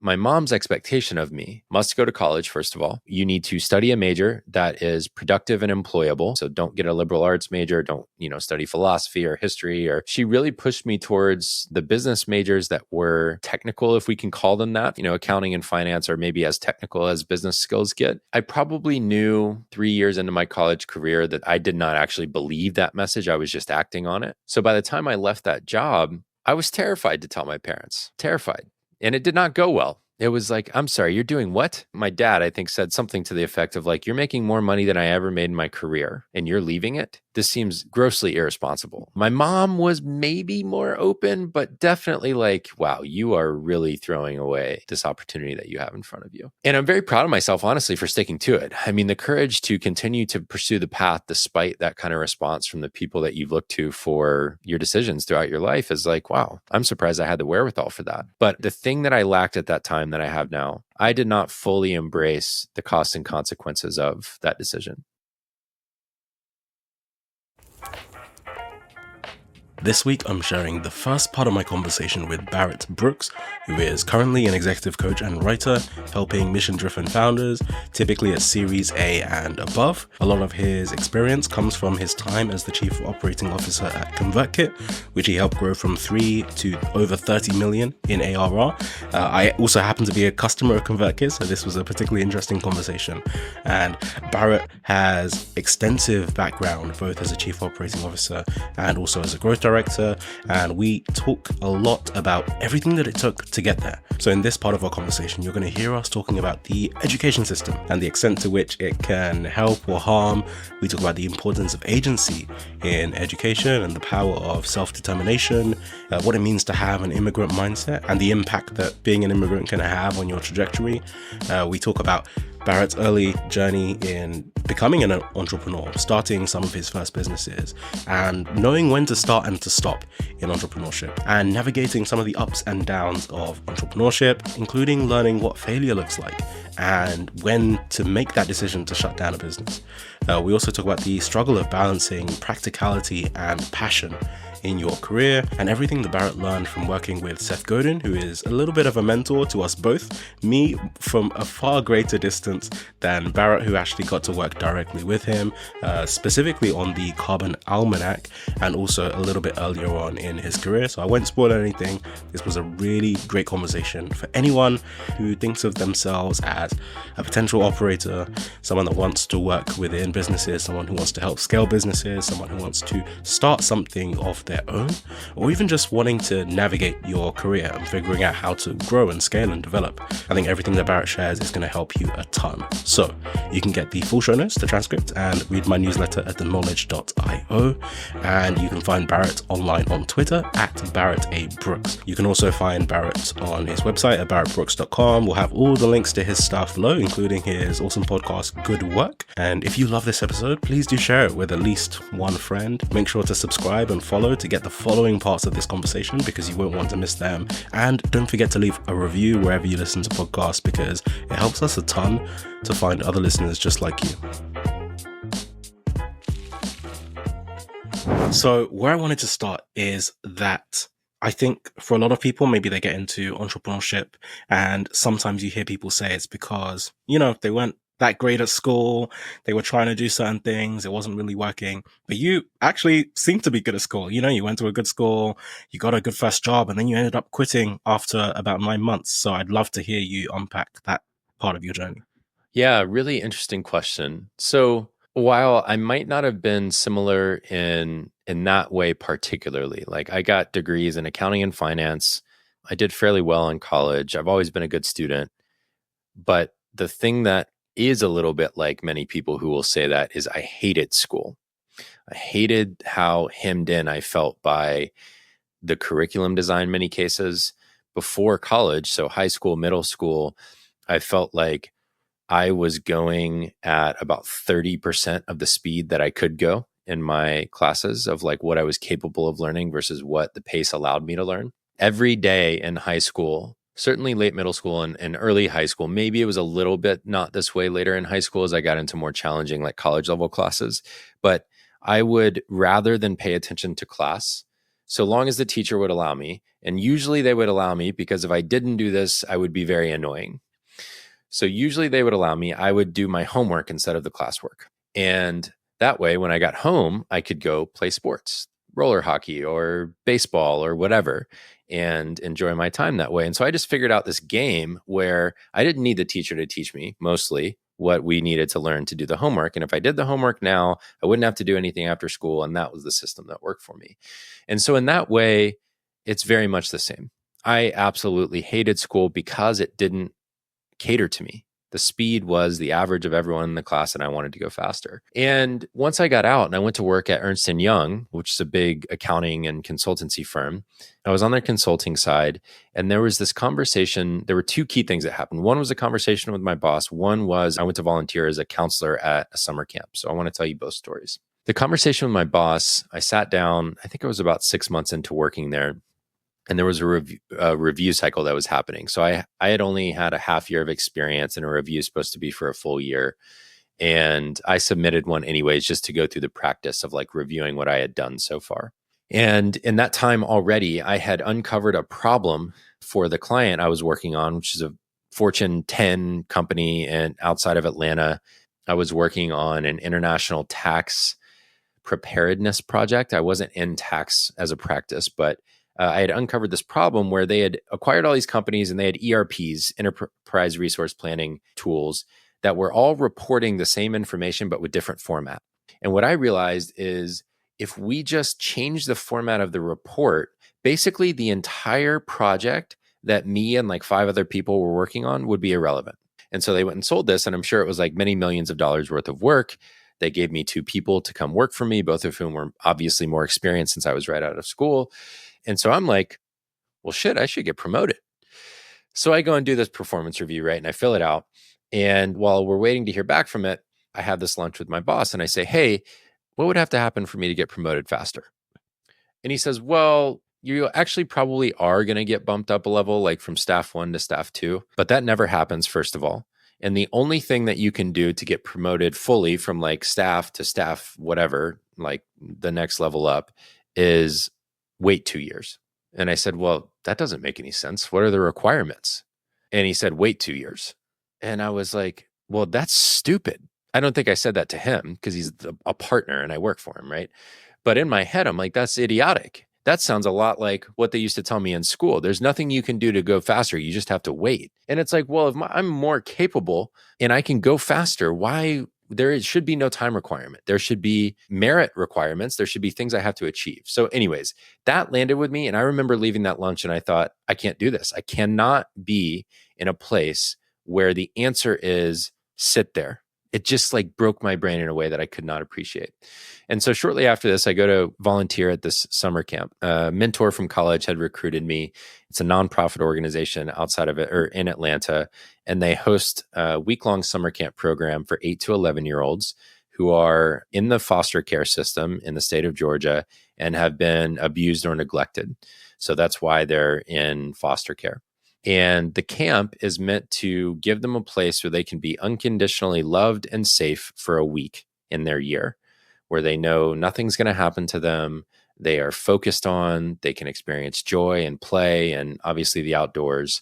my mom's expectation of me must go to college, first of all. You need to study a major that is productive and employable. So don't get a liberal arts major. Don't, study philosophy or history. Or she really pushed me towards the business majors that were technical, if we can call them that. Accounting and finance are maybe as technical as business skills get. I probably knew 3 years into my college career that I did not actually believe that message. I was just acting on it. So by the time I left that job, I was terrified to tell my parents, terrified. And it did not go well. It was like, I'm sorry, you're doing what? My dad, I think, said something to the effect of like, you're making more money than I ever made in my career and you're leaving it? This seems grossly irresponsible. My mom was maybe more open, but definitely like, wow, you are really throwing away this opportunity that you have in front of you. And I'm very proud of myself, honestly, for sticking to it. I mean, the courage to continue to pursue the path despite that kind of response from the people that you've looked to for your decisions throughout your life is like, wow, I'm surprised I had the wherewithal for that. But the thing that I lacked at that time that I have now, I did not fully embrace the costs and consequences of that decision. This week, I'm sharing the first part of my conversation with Barrett Brooks, who is currently an executive coach and writer, helping mission-driven founders, typically at Series A and above. A lot of his experience comes from his time as the Chief Operating Officer at ConvertKit, which he helped grow from 3 to over 30 million in ARR. I also happen to be a customer of ConvertKit, so this was a particularly interesting conversation. And Barrett has extensive background, both as a Chief Operating Officer and also as a growth director, and we talk a lot about everything that it took to get there. So in this part of our conversation, you're going to hear us talking about the education system and the extent to which it can help or harm. We talk about the importance of agency in education and the power of self-determination, what it means to have an immigrant mindset and the impact that being an immigrant can have on your trajectory. We talk about Barrett's early journey in becoming an entrepreneur, starting some of his first businesses, and knowing when to start and to stop in entrepreneurship, and navigating some of the ups and downs of entrepreneurship, including learning what failure looks like and when to make that decision to shut down a business. We also talk about the struggle of balancing practicality and passion in your career, and everything that Barrett learned from working with Seth Godin, who is a little bit of a mentor to us both, me from a far greater distance than Barrett, who actually got to work directly with him, specifically on the Carbon Almanac, and also a little bit earlier on in his career. So I won't spoil anything. This was a really great conversation for anyone who thinks of themselves as a potential operator, someone that wants to work within businesses, someone who wants to help scale businesses, someone who wants to start something of their own, or even just wanting to navigate your career and figuring out how to grow and scale and develop. I think everything that Barrett shares is going to help you a ton. So you can get the full show notes, the transcript, and read my newsletter at theknowledge.io. And you can find Barrett online on Twitter at Barrett A. Brooks. You can also find Barrett on his website at barrettbrooks.com. We'll have all the links to his stuff below, including his awesome podcast, Good Work. And if you love this episode, please do share it with at least one friend. Make sure to subscribe and follow to get the following parts of this conversation, because you won't want to miss them. And don't forget to leave a review wherever you listen to podcasts, because it helps us a ton to find other listeners just like you. So where I wanted to start is that I think for a lot of people, maybe they get into entrepreneurship and sometimes you hear people say it's because, they weren't that great at school, they were trying to do certain things, it wasn't really working. But you actually seem to be good at school. You went to a good school, you got a good first job, and then you ended up quitting after about 9 months. So I'd love to hear you unpack that part of your journey. Yeah, really interesting question. So while I might not have been similar in that way particularly, like I got degrees in accounting and finance, I did fairly well in college, I've always been a good student, but the thing that is a little bit like many people who will say that is I hated school. I hated how hemmed in I felt by the curriculum design in many cases. Before college, so high school, middle school, I felt like I was going at about 30% of the speed that I could go in my classes of like what I was capable of learning versus what the pace allowed me to learn. Every day in high school, certainly late middle school and early high school, maybe it was a little bit not this way later in high school as I got into more challenging like college level classes, but I would, rather than pay attention to class, so long as the teacher would allow me. And usually they would allow me because if I didn't do this, I would be very annoying. So usually they would allow me. I would do my homework instead of the classwork. And that way, when I got home, I could go play sports, roller hockey or baseball or whatever, and enjoy my time that way. And so I just figured out this game where I didn't need the teacher to teach me mostly what we needed to learn to do the homework. And if I did the homework now, I wouldn't have to do anything after school. And that was the system that worked for me. And so in that way, it's very much the same. I absolutely hated school because it didn't cater to me. The speed was the average of everyone in the class, and I wanted to go faster. And once I got out and I went to work at Ernst & Young, which is a big accounting and consultancy firm, I was on their consulting side, and there was this conversation. There were two key things that happened. One was a conversation with my boss. One was I went to volunteer as a counselor at a summer camp. So I want to tell you both stories. The conversation with my boss, I sat down, I think I was about 6 months into working there, and there was a review cycle that was happening. So I had only had a half year of experience, and a review is supposed to be for a full year. And I submitted one anyways, just to go through the practice of like reviewing what I had done so far. And in that time already, I had uncovered a problem for the client I was working on, which is a Fortune 10 company and outside of Atlanta. I was working on an international tax preparedness project. I wasn't in tax as a practice, but I had uncovered this problem where they had acquired all these companies and they had ERPs, enterprise resource planning tools, that were all reporting the same information, but with different format. And what I realized is if we just change the format of the report, basically the entire project that me and like 5 other people were working on would be irrelevant. And so they went and sold this, and I'm sure it was like many millions of dollars worth of work. They gave me 2 people to come work for me, both of whom were obviously more experienced since I was right out of school. And so I'm like, well, shit, I should get promoted. So I go and do this performance review, right? And I fill it out. And while we're waiting to hear back from it, I have this lunch with my boss and I say, hey, what would have to happen for me to get promoted faster? And he says, well, you actually probably are going to get bumped up a level, like from staff 1 to staff 2, but that never happens, first of all. And the only thing that you can do to get promoted fully from like staff to staff, whatever, like the next level up, is wait 2 years. And I said, well, that doesn't make any sense. What are the requirements? And he said, wait 2 years. And I was like, well, that's stupid. I don't think I said that to him because he's a partner and I work for him, right? But in my head, I'm like, that's idiotic. That sounds a lot like what they used to tell me in school. There's nothing you can do to go faster. You just have to wait. And it's like, well, if I'm more capable and I can go faster, why? There should be no time requirement. There should be merit requirements. There should be things I have to achieve. So anyways, that landed with me. And I remember leaving that lunch and I thought, I can't do this. I cannot be in a place where the answer is sit there. It just like broke my brain in a way that I could not appreciate. And so shortly after this, I go to volunteer at this summer camp. A mentor from college had recruited me. It's a nonprofit organization outside of it, or in Atlanta. And they host a week-long summer camp program for 8 to 11-year-olds who are in the foster care system in the state of Georgia and have been abused or neglected. So that's why they're in foster care. And the camp is meant to give them a place where they can be unconditionally loved and safe for a week in their year, where they know nothing's going to happen to them. They are focused on, they can experience joy and play and obviously the outdoors.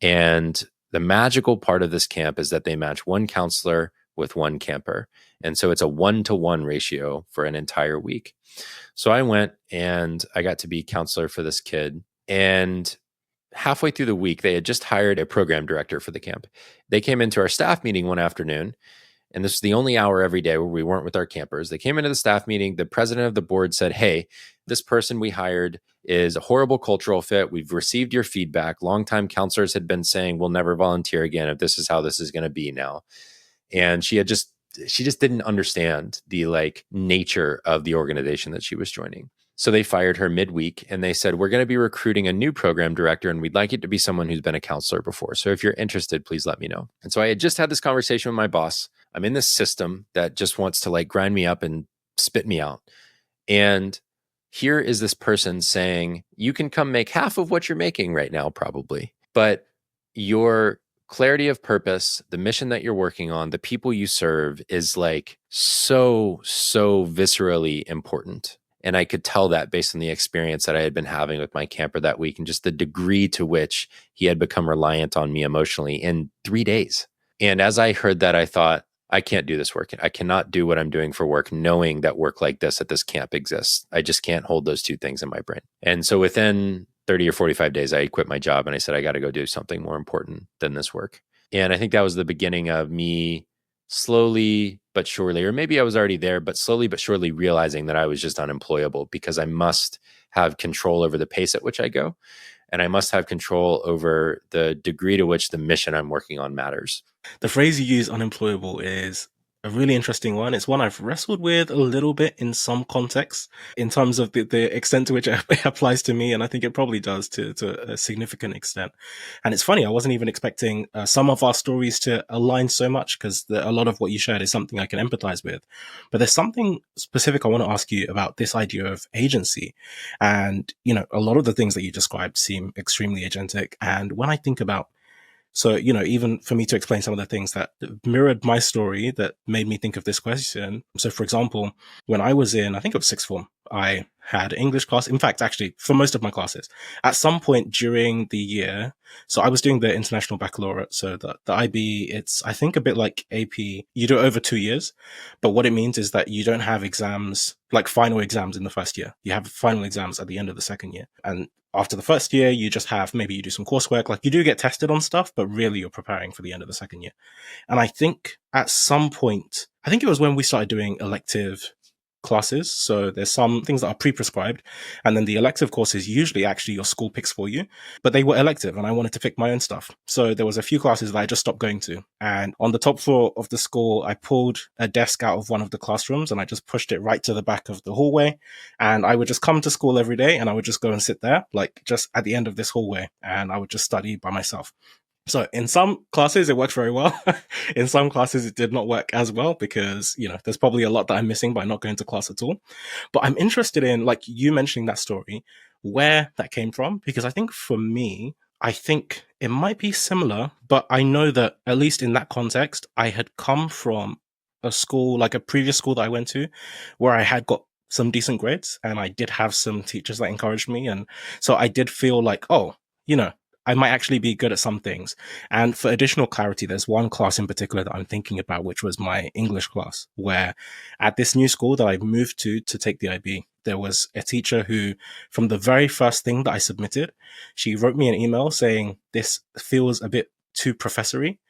And the magical part of this camp is that they match 1 counselor with 1 camper. And so it's a 1-to-1 ratio for an entire week. So I went and I got to be counselor for this kid. And halfway through the week, they had just hired a program director for the camp. They came into our staff meeting one afternoon, and this was the only hour every day where we weren't with our campers. They came into the staff meeting. The president of the board said, hey, this person we hired is a horrible cultural fit. We've received your feedback. Longtime counselors had been saying, we'll never volunteer again if this is how this is going to be now. And she just didn't understand the like nature of the organization that she was joining. So they fired her midweek and they said, we're going to be recruiting a new program director and we'd like it to be someone who's been a counselor before. So if you're interested, please let me know. And so I had just had this conversation with my boss. I'm in this system that just wants to like grind me up and spit me out. And here is this person saying, you can come make half of what you're making right now, probably, but your clarity of purpose, the mission that you're working on, the people you serve is like so viscerally important. And I could tell that based on the experience that I had been having with my camper that week and just the degree to which he had become reliant on me emotionally in 3 days. And as I heard that, I thought, I can't do this work. I cannot do what I'm doing for work, knowing that work like this at this camp exists. I just can't hold those two things in my brain. And so within 30 or 45 days, I quit my job and I said, I got to go do something more important than this work. And I think that was the beginning of me slowly but surely, or maybe I was already there, but slowly but surely realizing that I was just unemployable because I must have control over the pace at which I go. And I must have control over the degree to which the mission I'm working on matters. The phrase you use, unemployable, is a really interesting one. It's one I've wrestled with a little bit in some contexts in terms of the extent to which it applies to me. And I think it probably does to a significant extent. And it's funny, I wasn't even expecting some of our stories to align so much because a lot of what you shared is something I can empathize with. But there's something specific I want to ask you about this idea of agency. And, a lot of the things that you described seem extremely agentic. And when I think about So, even for me to explain some of the things that mirrored my story that made me think of this question. So, for example, when I was in, I think it was sixth form, I had English class. In fact, actually, for most of my classes, at some point during the year, so I was doing the International Baccalaureate. So the IB, it's, I think, a bit like AP. You do it over 2 years. But what it means is that you don't have exams, like final exams in the first year. You have final exams at the end of the second year. And after the first year, you just have, maybe you do some coursework, like you do get tested on stuff, but really you're preparing for the end of the second year. And I think at some point, I think it was when we started doing elective classes. So there's some things that are pre-prescribed, and then the elective courses usually actually your school picks for you, but they were elective and I wanted to pick my own stuff. So there was a few classes that I just stopped going to. And on the top floor of the school, I pulled a desk out of one of the classrooms and I just pushed it right to the back of the hallway. And I would just come to school every day and I would just go and sit there, like just at the end of this hallway, and I would just study by myself. So in some classes, it worked very well. In some classes, it did not work as well because, there's probably a lot that I'm missing by not going to class at all. But I'm interested in, like you mentioning that story, where that came from, because I think for me, I think it might be similar, but I know that at least in that context, I had come from a school, like a previous school that I went to, where I had got some decent grades and I did have some teachers that encouraged me. And so I did feel like, I might actually be good at some things. And for additional clarity, there's one class in particular that I'm thinking about, which was my English class, where at this new school that I moved to take the IB, there was a teacher who, from the very first thing that I submitted, she wrote me an email saying, this feels a bit too professory.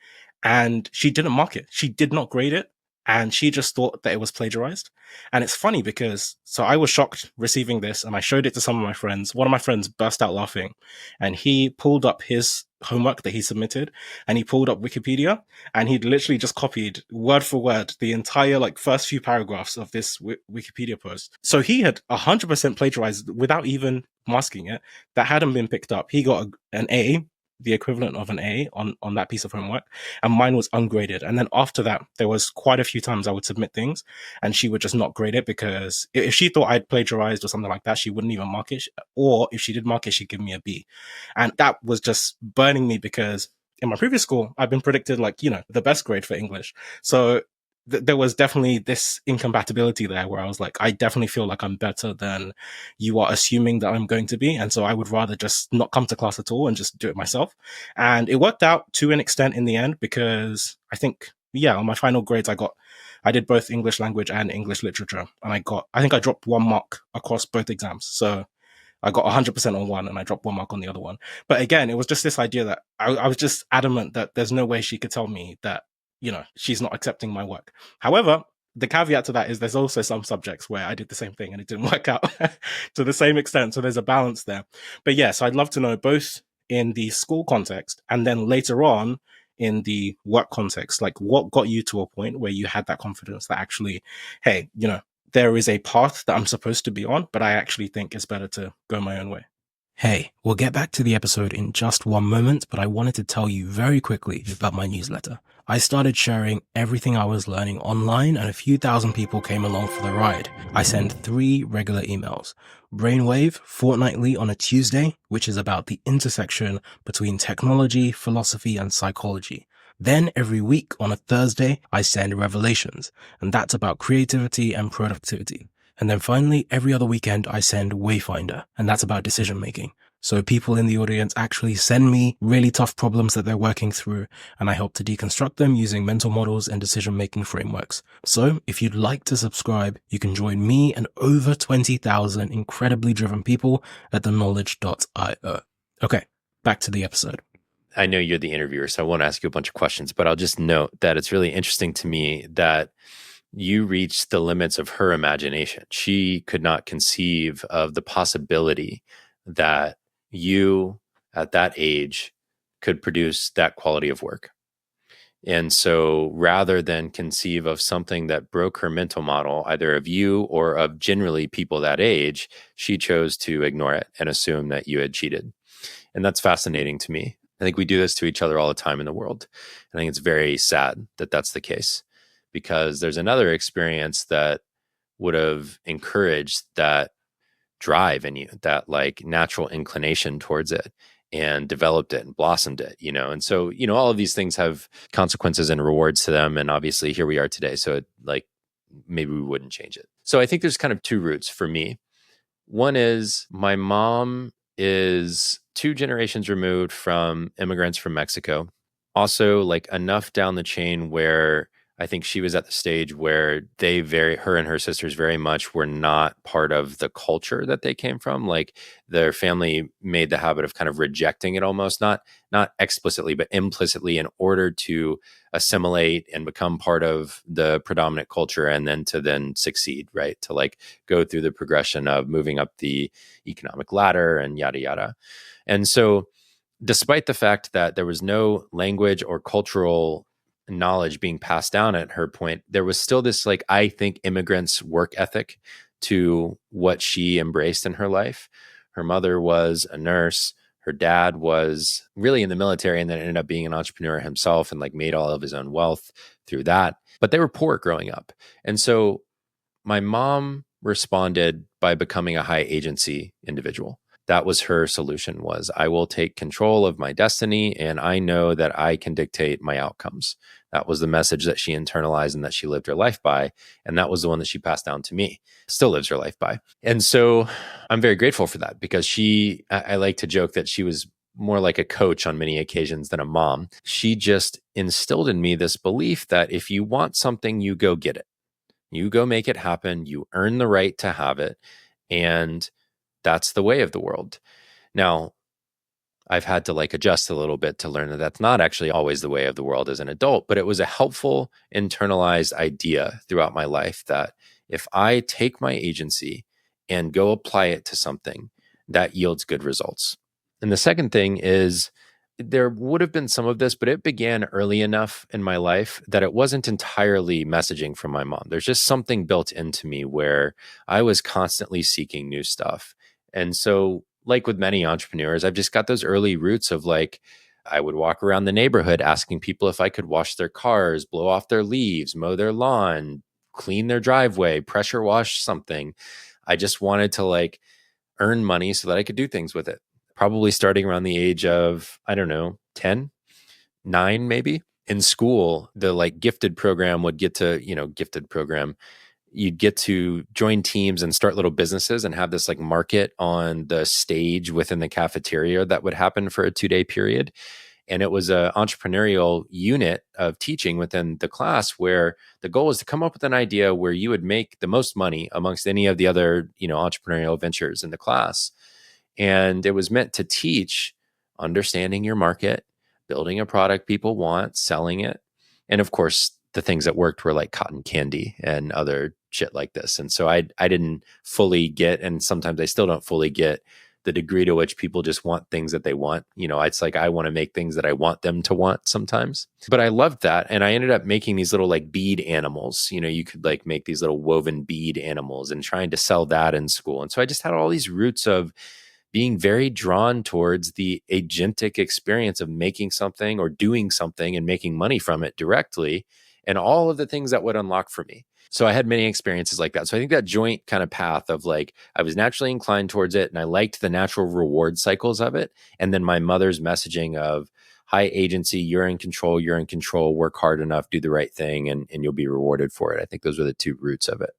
And she didn't mark it. She did not grade it. And she just thought that it was plagiarized. And it's funny because, so I was shocked receiving this and I showed it to some of my friends. One of my friends burst out laughing and he pulled up his homework that he submitted and he pulled up Wikipedia and he'd literally just copied word for word the entire first few paragraphs of this Wikipedia post. So he had 100% plagiarized without even masking it. That hadn't been picked up. He got an A, the equivalent of an A on that piece of homework, and mine was ungraded. And then after that, there was quite a few times I would submit things and she would just not grade it because if she thought I'd plagiarized or something like that, she wouldn't even mark it. Or if she did mark it, she'd give me a B. And that was just burning me because in my previous school, I've been predicted the best grade for English. So there was definitely this incompatibility there where I was like, I definitely feel like I'm better than you are assuming that I'm going to be. And so I would rather just not come to class at all and just do it myself. And it worked out to an extent in the end because I think, on my final grades, I did both English language and English literature. And I think I dropped 1 mark across both exams. So I got 100% on one and I dropped 1 mark on the other one. But again, it was just this idea that I was just adamant that there's no way she could tell me that she's not accepting my work. However, the caveat to that is there's also some subjects where I did the same thing and it didn't work out to the same extent. So there's a balance there. But yes, I'd love to know both in the school context and then later on in the work context, what got you to a point where you had that confidence that actually, hey, there is a path that I'm supposed to be on, but I actually think it's better to go my own way. Hey, we'll get back to the episode in just one moment, but I wanted to tell you very quickly about my newsletter. I started sharing everything I was learning online and a few thousand people came along for the ride. I send 3 regular emails. Brainwave fortnightly on a Tuesday, which is about the intersection between technology, philosophy, and psychology. Then every week on a Thursday, I send Revelations, and that's about creativity and productivity. And then finally, every other weekend, I send Wayfinder, and that's about decision making. So people in the audience actually send me really tough problems that they're working through, and I help to deconstruct them using mental models and decision-making frameworks. So if you'd like to subscribe, you can join me and over 20,000 incredibly driven people at theknowledge.io. Okay, back to the episode. I know you're the interviewer, so I won't ask you a bunch of questions, but I'll just note that it's really interesting to me that you reached the limits of her imagination. She could not conceive of the possibility that you at that age could produce that quality of work. And so rather than conceive of something that broke her mental model, either of you or of generally people that age, she chose to ignore it and assume that you had cheated. And that's fascinating to me. I think we do this to each other all the time in the world. I think it's very sad that that's the case, because there's another experience that would have encouraged that drive in you, that like natural inclination towards it, and developed it and blossomed it, And so, all of these things have consequences and rewards to them. And obviously here we are today. So maybe we wouldn't change it. So I think there's kind of two routes for me. One is my mom is 2 generations removed from immigrants from Mexico. Also, like enough down the chain where I think she was at the stage where her and her sisters very much were not part of the culture that they came from. Like their family made the habit of kind of rejecting it almost, not explicitly, but implicitly, in order to assimilate and become part of the predominant culture and then to succeed, right? To like go through the progression of moving up the economic ladder and yada, yada. And so despite the fact that there was no language or cultural knowledge being passed down at her point, there was still this, like, I think, immigrant's work ethic to what she embraced in her life. Her mother was a nurse. Her dad was really in the military and then ended up being an entrepreneur himself and like made all of his own wealth through that. But they were poor growing up. And so my mom responded by becoming a high agency individual. That was her solution, was I will take control of my destiny and I know that I can dictate my outcomes. That was the message that she internalized and that she lived her life by. And that was the one that she passed down to me, still lives her life by. And so I'm very grateful for that, because I like to joke that she was more like a coach on many occasions than a mom. She just instilled in me this belief that if you want something, you go get it. You go make it happen. You earn the right to have it. And that's the way of the world. Now, I've had to like adjust a little bit to learn that that's not actually always the way of the world as an adult, but it was a helpful internalized idea throughout my life that if I take my agency and go apply it to something, that yields good results. And the second thing is, there would have been some of this, but it began early enough in my life that it wasn't entirely messaging from my mom. There's just something built into me where I was constantly seeking new stuff. And so, like with many entrepreneurs, I've just got those early roots of like, I would walk around the neighborhood asking people if I could wash their cars, blow off their leaves, mow their lawn, clean their driveway, pressure wash something. I just wanted to like earn money so that I could do things with it. Probably starting around the age of, 10, 9 maybe. In school, the like gifted program would get to, you'd get to join teams and start little businesses and have this like market on the stage within the cafeteria that would happen for a 2-day period. And it was an entrepreneurial unit of teaching within the class where the goal was to come up with an idea where you would make the most money amongst any of the other, entrepreneurial ventures in the class. And it was meant to teach understanding your market, building a product people want, selling it. And of course, the things that worked were like cotton candy and other shit like this. And so I didn't fully get, and sometimes I still don't fully get, the degree to which people just want things that they want. It's like I want to make things that I want them to want sometimes. But I loved that. And I ended up making these little like bead animals. You could like make these little woven bead animals and trying to sell that in school. And so I just had all these roots of being very drawn towards the agentic experience of making something or doing something and making money from it directly, and all of the things that would unlock for me. So I had many experiences like that. So I think that joint kind of path of like, I was naturally inclined towards it and I liked the natural reward cycles of it. And then my mother's messaging of high agency, you're in control, work hard enough, do the right thing, and you'll be rewarded for it. I think those were the two roots of it.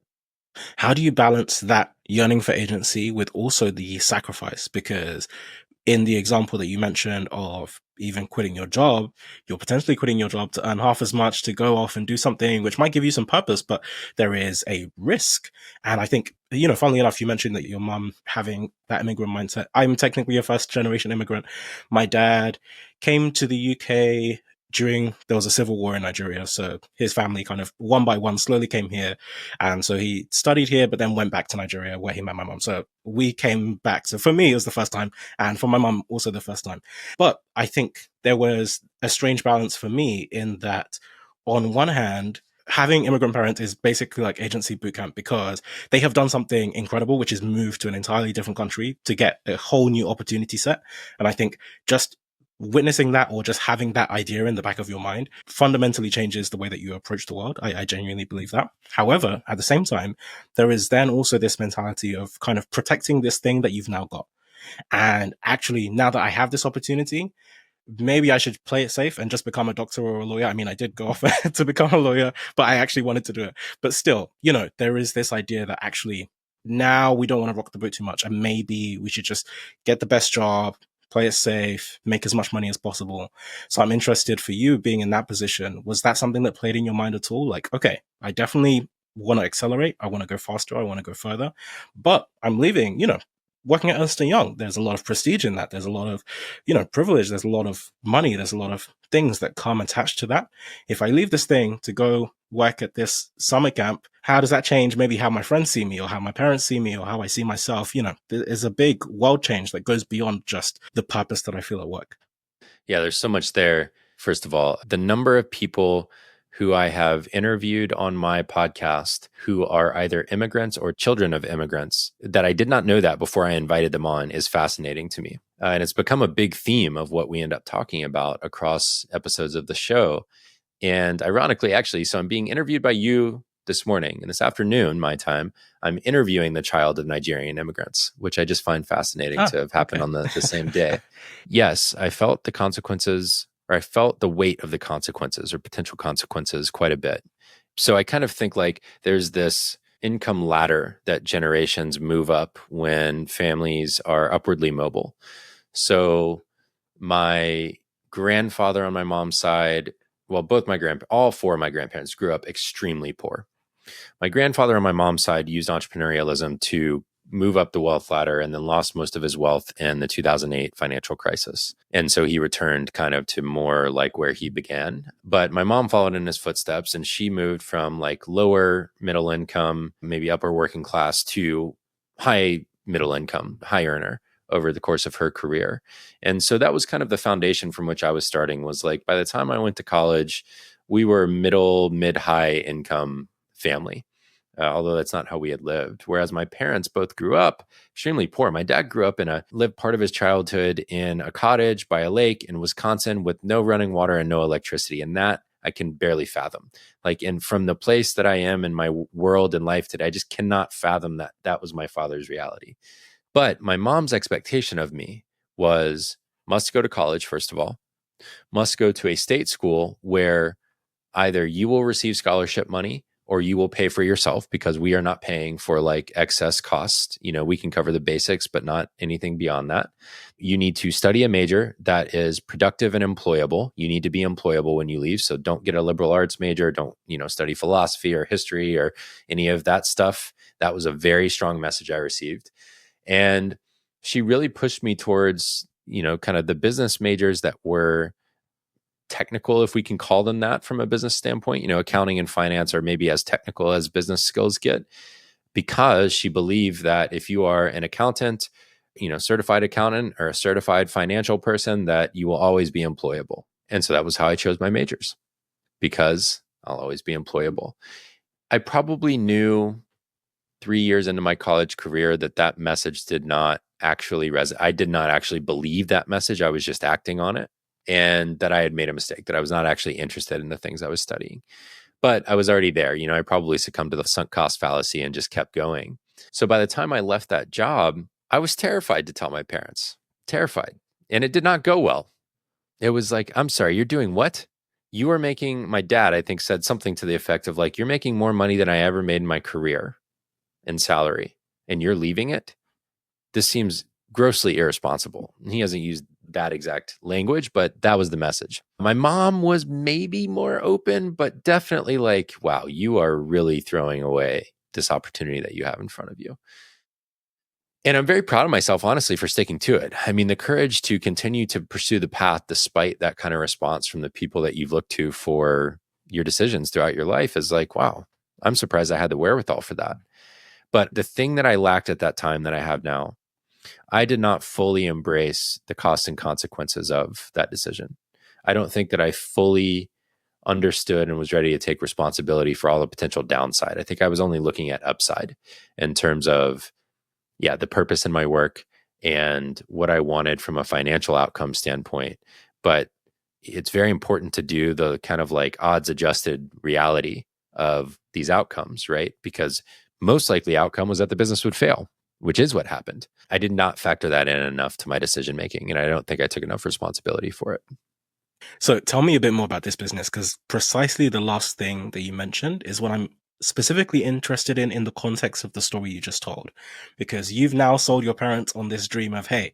How do you balance that yearning for agency with also the sacrifice? Because in the example that you mentioned of even quitting your job, you're potentially quitting your job to earn half as much to go off and do something which might give you some purpose, but there is a risk. And I think, funnily enough, you mentioned that your mum having that immigrant mindset. I'm technically a first generation immigrant. My dad came to the UK during there was a civil war in Nigeria. So his family kind of one by one slowly came here. And so he studied here, but then went back to Nigeria where he met my mum. So we came back. So for me, it was the first time. And for my mum, also the first time. But I think there was a strange balance for me in that, on one hand, having immigrant parents is basically like agency bootcamp because they have done something incredible, which is move to an entirely different country to get a whole new opportunity set. And I think just witnessing that or just having that idea in the back of your mind fundamentally changes the way that you approach the world. I genuinely believe that. However, at the same time, there is then also this mentality of kind of protecting this thing that you've now got. And actually, now that I have this opportunity, maybe I should play it safe and just become a doctor or a lawyer. I mean, I did go off to become a lawyer, but I actually wanted to do it. But still, there is this idea that actually now we don't want to rock the boat too much. And maybe we should just get the best job, play it safe, make as much money as possible. So I'm interested for you being in that position. Was that something that played in your mind at all? Like, okay, I definitely want to accelerate. I want to go faster. I want to go further, but I'm leaving, working at Ernst & Young. There's a lot of prestige in that. There's a lot of, privilege. There's a lot of money. There's a lot of things that come attached to that. If I leave this thing to go work at this summer camp, how does that change maybe how my friends see me or how my parents see me or how I see myself? There's a big world change that goes beyond just the purpose that I feel at work. Yeah, there's so much there. First of all, the number of people who I have interviewed on my podcast who are either immigrants or children of immigrants that I did not know that before I invited them on is fascinating to me. And it's become a big theme of what we end up talking about across episodes of the show. And ironically, actually, so I'm being interviewed by you this morning, and this afternoon, my time, I'm interviewing the child of Nigerian immigrants, which I just find fascinating to have happened on the same day. Yes, I felt the consequences, or I felt the weight of the consequences or potential consequences quite a bit. So I kind of think like there's this income ladder that generations move up when families are upwardly mobile. So my grandfather on my mom's side, well, all four of my grandparents grew up extremely poor. My grandfather on my mom's side used entrepreneurialism to move up the wealth ladder and then lost most of his wealth in the 2008 financial crisis. And so he returned kind of to more like where he began. But my mom followed in his footsteps, and she moved from like lower middle income, maybe upper working class, to high middle income, high earner over the course of her career. And so that was kind of the foundation from which I was starting, was like by the time I went to college, we were mid-high income family. Although that's not how we had lived. Whereas my parents both grew up extremely poor. My dad grew up lived part of his childhood in a cottage by a lake in Wisconsin with no running water and no electricity. And that I can barely fathom. And from the place that I am in my world and life today, I just cannot fathom that that was my father's reality. But my mom's expectation of me was, must go to college, first of all, must go to a state school where either you will receive scholarship money or you will pay for yourself, because we are not paying for like excess costs. We can cover the basics, but not anything beyond that. You need to study a major that is productive and employable. You need to be employable when you leave. So don't get a liberal arts major. Don't, study philosophy or history or any of that stuff. That was a very strong message I received. And she really pushed me towards, kind of the business majors that were technical, if we can call them that from a business standpoint. Accounting and finance are maybe as technical as business skills get, because she believed that if you are an accountant, certified accountant or a certified financial person, that you will always be employable. And so that was how I chose my majors, because I'll always be employable. I probably knew 3 years into my college career that message did not actually resonate. I did not actually believe that message. I was just acting on it. And that I had made a mistake, that I was not actually interested in the things I was studying. But I was already there. I probably succumbed to the sunk cost fallacy and just kept going. So by the time I left that job, I was terrified to tell my parents. Terrified. And it did not go well. It was like, I'm sorry, you're doing what? You are making, my dad, I think, said something to the effect of like, you're making more money than I ever made in my career. in salary and you're leaving it, this seems grossly irresponsible. He hasn't used that exact language, but that was the message. My mom was maybe more open, but definitely like, wow, you are really throwing away this opportunity that you have in front of you. And I'm very proud of myself, honestly, for sticking to it. I mean, the courage to continue to pursue the path despite that kind of response from the people that you've looked to for your decisions throughout your life is like, wow, I'm surprised I had the wherewithal for that. But the thing that I lacked at that time that I have now, I did not fully embrace the costs and consequences of that decision. I don't think that I fully understood and was ready to take responsibility for all the potential downside. I think I was only looking at upside in terms of, yeah, the purpose in my work and what I wanted from a financial outcome standpoint. But it's very important to do the kind of like odds adjusted reality of these outcomes, right? Because most likely outcome was that the business would fail, which is what happened. I did not factor that in enough to my decision making, and I don't think I took enough responsibility for it. So tell me a bit more about this business, because precisely the last thing that you mentioned is what I'm specifically interested in the context of the story you just told. Because you've now sold your parents on this dream of, hey,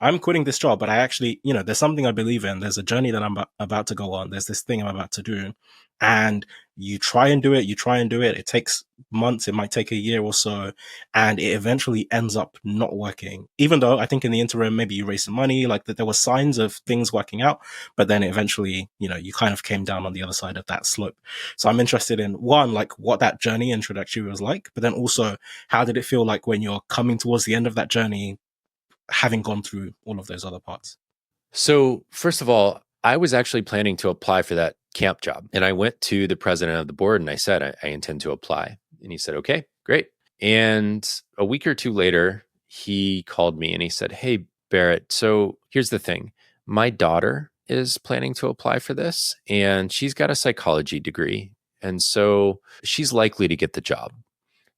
I'm quitting this job, but I actually, there's something I believe in. There's a journey that I'm about to go on. There's this thing I'm about to do. And you try and do it. It takes months. It might take a year or so. And it eventually ends up not working. Even though I think in the interim, maybe you raised some money, like that there were signs of things working out. But then eventually, you kind of came down on the other side of that slope. So I'm interested in one, like what that journey and trajectory was like. But then also, how did it feel like when you're coming towards the end of that journey, having gone through all of those other parts? So, first of all, I was actually planning to apply for that camp job. And I went to the president of the board and I said, I intend to apply. And he said, okay, great. And a week or two later, he called me and he said, hey, Barrett, so here's the thing. My daughter is planning to apply for this and she's got a psychology degree. And so she's likely to get the job.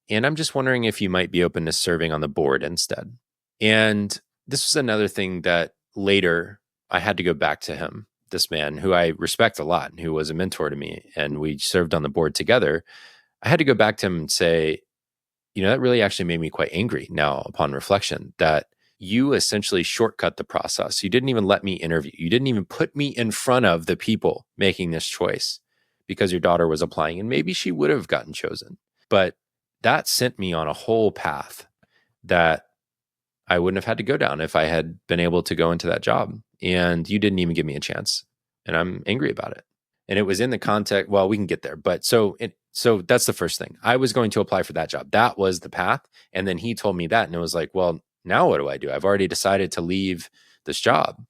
And I'm just wondering if you might be open to serving on the board instead. And this was another thing that later I had to go back to him, this man who I respect a lot and who was a mentor to me. And we served on the board together. I had to go back to him and say, that really actually made me quite angry now upon reflection that you essentially shortcut the process. You didn't even let me interview. You didn't even put me in front of the people making this choice because your daughter was applying and maybe she would have gotten chosen. But that sent me on a whole path that I wouldn't have had to go down if I had been able to go into that job. And you didn't even give me a chance. And I'm angry about it. And it was in the context, well, we can get there. But so that's the first thing. I was going to apply for that job. That was the path. And then he told me that. And it was like, well, now what do? I've already decided to leave this job.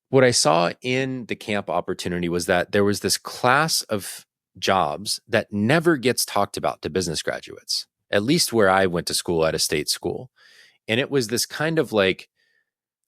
What I saw in the camp opportunity was that there was this class of jobs that never gets talked about to business graduates, at least where I went to school at a state school. And it was this kind of like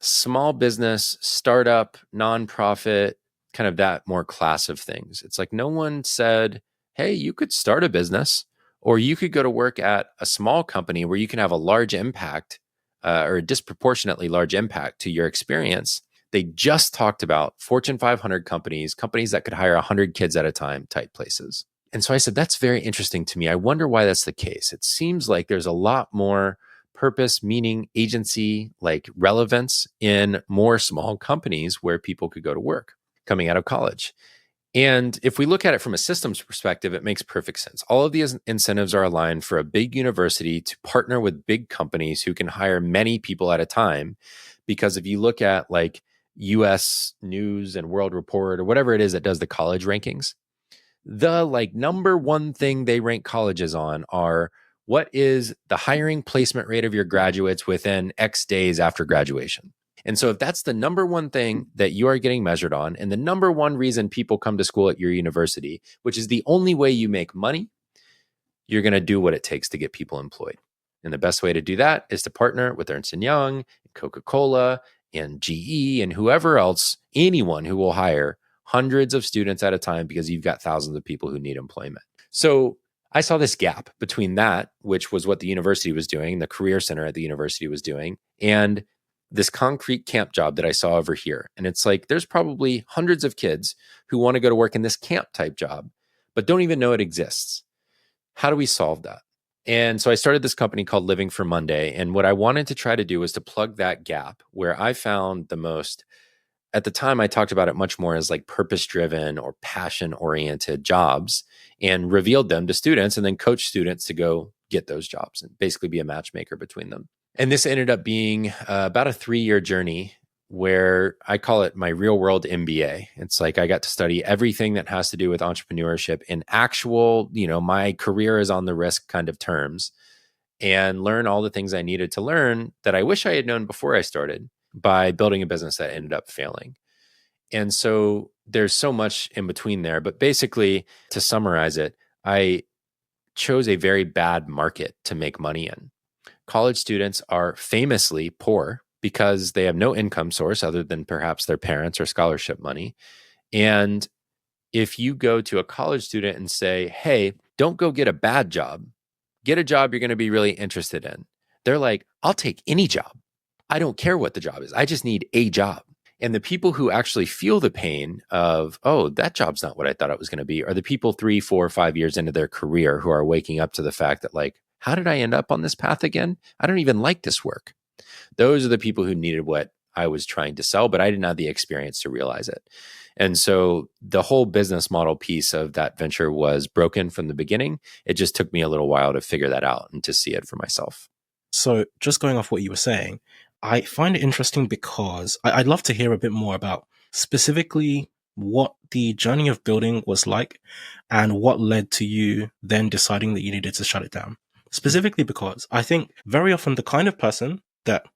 small business, startup, nonprofit, kind of that more class of things. It's like no one said, hey, you could start a business or you could go to work at a small company where you can have a large impact or a disproportionately large impact to your experience. They just talked about Fortune 500 companies that could hire 100 kids at a time type places. And so I said, that's very interesting to me. I wonder why that's the case. It seems like there's a lot more purpose, meaning, agency, like relevance in more small companies where people could go to work coming out of college. And if we look at it from a systems perspective, it makes perfect sense. All of these incentives are aligned for a big university to partner with big companies who can hire many people at a time. Because if you look at like US News and World Report or whatever it is that does the college rankings, the like number one thing they rank colleges on are what is the hiring placement rate of your graduates within X days after graduation. And so if that's the number one thing that you are getting measured on, and the number one reason people come to school at your university, which is the only way you make money, you're going to do what it takes to get people employed. And the best way to do that is to partner with Ernst & Young, Coca-Cola, and GE, and whoever else, anyone who will hire hundreds of students at a time because you've got thousands of people who need employment. So I saw this gap between that, which was what the university was doing, the career center at the university was doing, and this concrete camp job that I saw over here. And it's like, there's probably hundreds of kids who want to go to work in this camp type job, but don't even know it exists. How do we solve that? And so I started this company called Living for Monday. And what I wanted to try to do was to plug that gap where I found the most, at the time, I talked about it much more as like purpose driven or passion oriented jobs, and revealed them to students and then coach students to go get those jobs and basically be a matchmaker between them. And this ended up being about a 3-year journey where I call it my real world MBA. It's like I got to study everything that has to do with entrepreneurship in actual, my career is on the risk kind of terms, and learn all the things I needed to learn that I wish I had known before I started by building a business that ended up failing. And so there's so much in between there. But basically, to summarize it, I chose a very bad market to make money in. College students are famously poor because they have no income source other than perhaps their parents or scholarship money. And if you go to a college student and say, hey, don't go get a bad job, get a job you're going to be really interested in, they're like, I'll take any job. I don't care what the job is. I just need a job. And the people who actually feel the pain of, oh, that job's not what I thought it was going to be, are the people 3, 4, 5 years into their career who are waking up to the fact that, like, how did I end up on this path again? I don't even like this work. Those are the people who needed what I was trying to sell, but I didn't have the experience to realize it. And so the whole business model piece of that venture was broken from the beginning. It just took me a little while to figure that out and to see it for myself. So just going off what you were saying, I find it interesting because I'd love to hear a bit more about specifically what the journey of building was like and what led to you then deciding that you needed to shut it down. Specifically because I think very often the kind of person that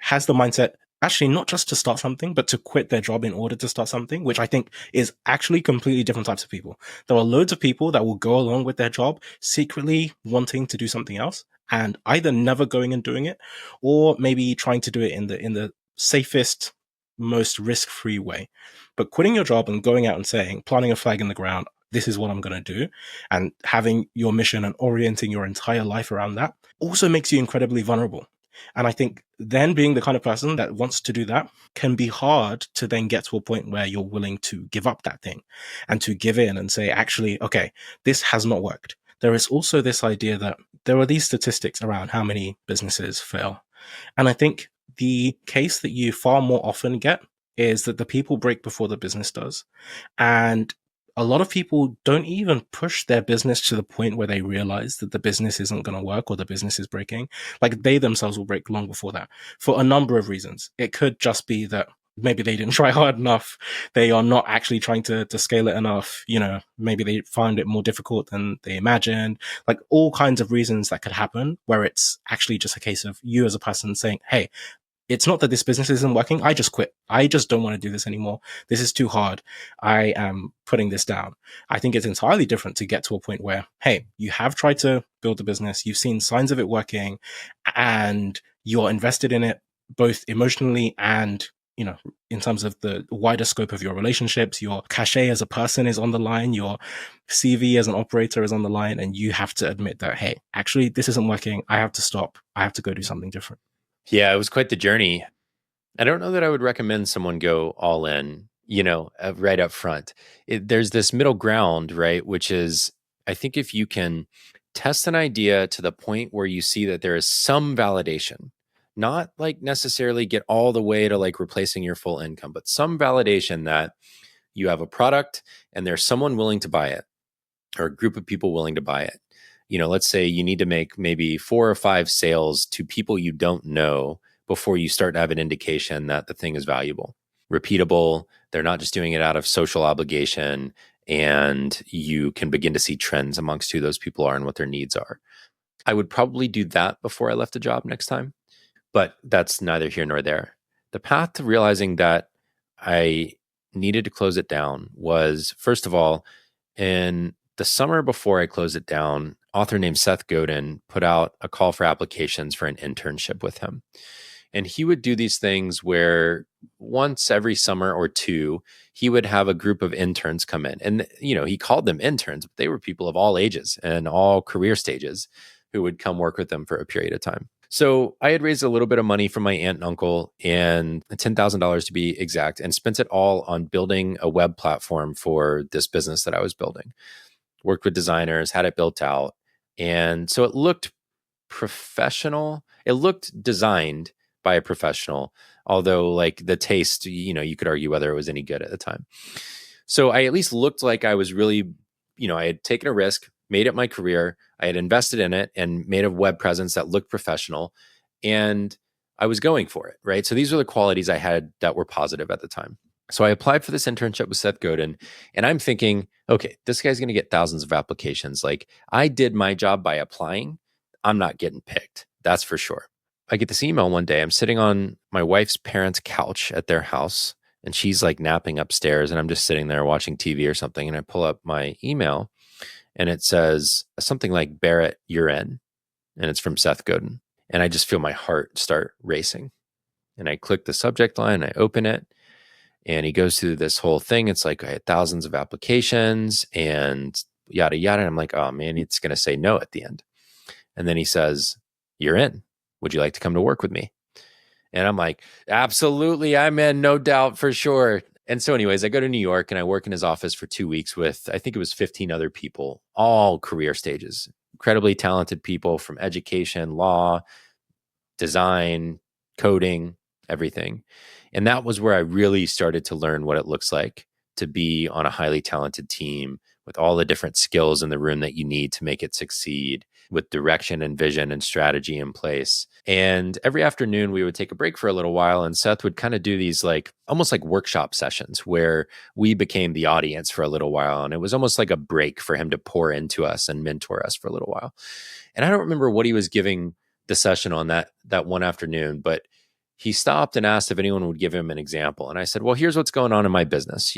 has the mindset actually not just to start something, but to quit their job in order to start something, which I think is actually completely different types of people. There are loads of people that will go along with their job secretly wanting to do something else and either never going and doing it, or maybe trying to do it in the safest, most risk-free way. But quitting your job and going out and saying, planting a flag in the ground, this is what I'm going to do, and having your mission and orienting your entire life around that also makes you incredibly vulnerable. And I think then being the kind of person that wants to do that can be hard to then get to a point where you're willing to give up that thing and to give in and say, actually, okay, this has not worked. There is also this idea that there are these statistics around how many businesses fail. And I think the case that you far more often get is that the people break before the business does. And a lot of people don't even push their business to the point where they realize that the business isn't going to work or the business is breaking. Like they themselves will break long before that for a number of reasons. It could just be that maybe they didn't try hard enough. They are not actually trying to scale it enough. Maybe they found it more difficult than they imagined. Like all kinds of reasons that could happen where it's actually just a case of you as a person saying, hey, it's not that this business isn't working. I just quit. I just don't want to do this anymore. This is too hard. I am putting this down. I think it's entirely different to get to a point where, hey, you have tried to build the business. You've seen signs of it working and you're invested in it, both emotionally and, in terms of the wider scope of your relationships. Your cachet as a person is on the line. Your CV as an operator is on the line. And you have to admit that, hey, actually, this isn't working. I have to stop. I have to go do something different. Yeah, it was quite the journey. I don't know that I would recommend someone go all in, right up front. There's this middle ground, right? Which is, I think if you can test an idea to the point where you see that there is some validation, not like necessarily get all the way to like replacing your full income, but some validation that you have a product and there's someone willing to buy it or a group of people willing to buy it. Let's say you need to make maybe 4 or 5 sales to people you don't know before you start to have an indication that the thing is valuable, repeatable. They're not just doing it out of social obligation, and you can begin to see trends amongst who those people are and what their needs are. I would probably do that before I left a job next time, but that's neither here nor there. The path to realizing that I needed to close it down was, first of all, in the summer before I closed it down, author named Seth Godin put out a call for applications for an internship with him. And he would do these things where once every summer or two, he would have a group of interns come in. And, he called them interns, but they were people of all ages and all career stages who would come work with them for a period of time. So I had raised a little bit of money from my aunt and uncle, and $10,000 to be exact, and spent it all on building a web platform for this business that I was building. Worked with designers, had it built out, And so it looked professional. It looked designed by a professional, although like the taste, you could argue whether it was any good at the time. So I at least looked like I was really, I had taken a risk, made it my career. I had invested in it and made a web presence that looked professional. And I was going for it, right? So these are the qualities I had that were positive at the time. So I applied for this internship with Seth Godin, and I'm thinking, okay, this guy's going to get thousands of applications. Like, I did my job by applying. I'm not getting picked. That's for sure. I get this email one day. I'm sitting on my wife's parents' couch at their house, and she's like napping upstairs, and I'm just sitting there watching TV or something. And I pull up my email, and it says something like, "Barrett, you're in." And it's from Seth Godin. And I just feel my heart start racing. And I click the subject line, I open it, and he goes through this whole thing. It's like, I had thousands of applications and yada, yada. And I'm like, oh man, it's going to say no at the end. And then he says, "You're in. Would you like to come to work with me?" And I'm like, absolutely, I'm in, no doubt, for sure. And so anyways, I go to New York and I work in his office for 2 weeks with, I think it was 15 other people, all career stages, incredibly talented people from education, law, design, coding, everything. And that was where I really started to learn what it looks like to be on a highly talented team with all the different skills in the room that you need to make it succeed, with direction and vision and strategy in place. And every afternoon we would take a break for a little while, and Seth would kind of do these like almost like workshop sessions where we became the audience for a little while. And it was almost like a break for him to pour into us and mentor us for a little while. And I don't remember what he was giving the session on that one afternoon, but he stopped and asked if anyone would give him an example. And I said, well, here's what's going on in my business,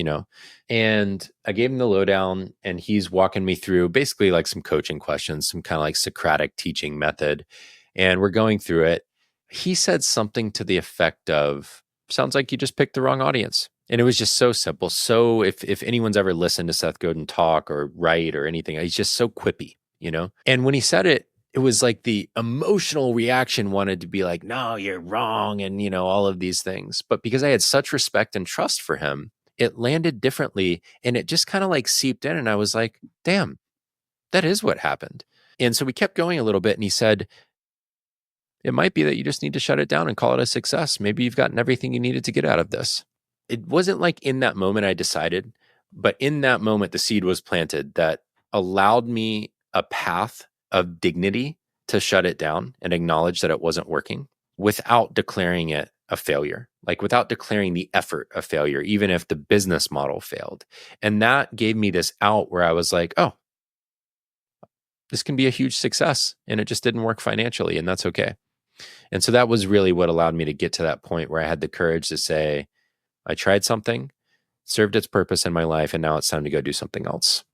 and I gave him the lowdown, and he's walking me through basically like some coaching questions, some kind of like Socratic teaching method. And we're going through it. He said something to the effect of, "Sounds like you just picked the wrong audience." And it was just so simple. So if anyone's ever listened to Seth Godin talk or write or anything, he's just so quippy, And when he said it, it was like the emotional reaction wanted to be like, "No, you're wrong." And, all of these things. But because I had such respect and trust for him, it landed differently. And it just kind of like seeped in. And I was like, damn, that is what happened. And so we kept going a little bit. And he said, "It might be that you just need to shut it down and call it a success. Maybe you've gotten everything you needed to get out of this." It wasn't like in that moment I decided, but in that moment, the seed was planted that allowed me a path of dignity to shut it down and acknowledge that it wasn't working without declaring it a failure, like without declaring the effort a failure, even if the business model failed. And that gave me this out where I was like, oh, this can be a huge success, and it just didn't work financially, and that's okay. And so that was really what allowed me to get to that point where I had the courage to say, I tried something, served its purpose in my life, and now it's time to go do something else.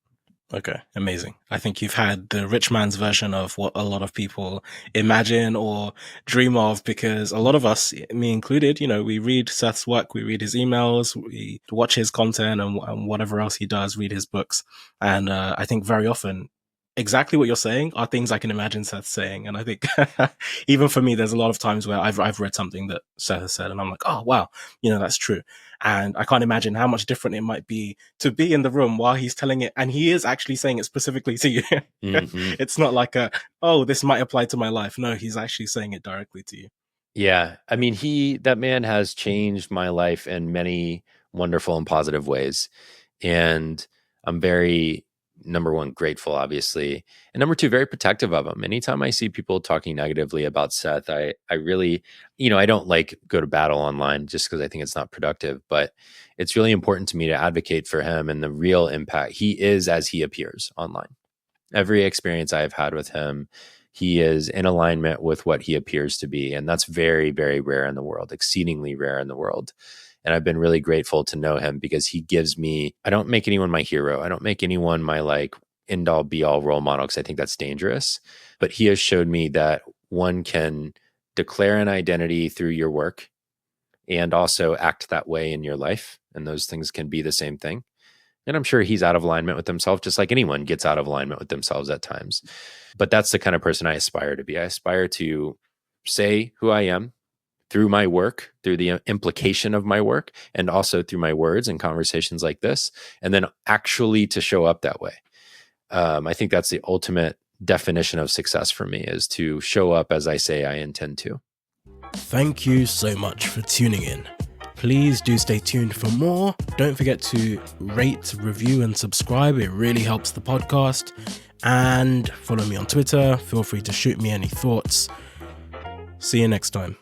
Okay, amazing. I think you've had the rich man's version of what a lot of people imagine or dream of, because a lot of us, me included, we read Seth's work, we read his emails, we watch his content and whatever else he does, read his books. And I think very often exactly what you're saying are things I can imagine Seth saying. And I think even for me, there's a lot of times where I've read something that Seth has said and I'm like, oh, wow, that's true. And I can't imagine how much different it might be to be in the room while he's telling it. And he is actually saying it specifically to you. Mm-hmm. It's not like this might apply to my life. No, he's actually saying it directly to you. Yeah. I mean, that man has changed my life in many wonderful and positive ways. And I'm very, number one, grateful, obviously. And number two, very protective of him. Anytime I see people talking negatively about Seth, I really, I don't like go to battle online just because I think it's not productive, but it's really important to me to advocate for him and the real impact. He is as he appears online. Every experience I've had with him, he is in alignment with what he appears to be. And that's very, very rare in the world, exceedingly rare in the world. And I've been really grateful to know him because he gives me, I don't make anyone my hero. I don't make anyone my like end all be all role model because I think that's dangerous. But he has showed me that one can declare an identity through your work and also act that way in your life. And those things can be the same thing. And I'm sure he's out of alignment with himself, just like anyone gets out of alignment with themselves at times. But that's the kind of person I aspire to be. I aspire to say who I am through my work, through the implication of my work, and also through my words and conversations like this, and then actually to show up that way. I think that's the ultimate definition of success for me, is to show up as I say I intend to. Thank you so much for tuning in. Please do stay tuned for more. Don't forget to rate, review, and subscribe. It really helps the podcast. And follow me on Twitter. Feel free to shoot me any thoughts. See you next time.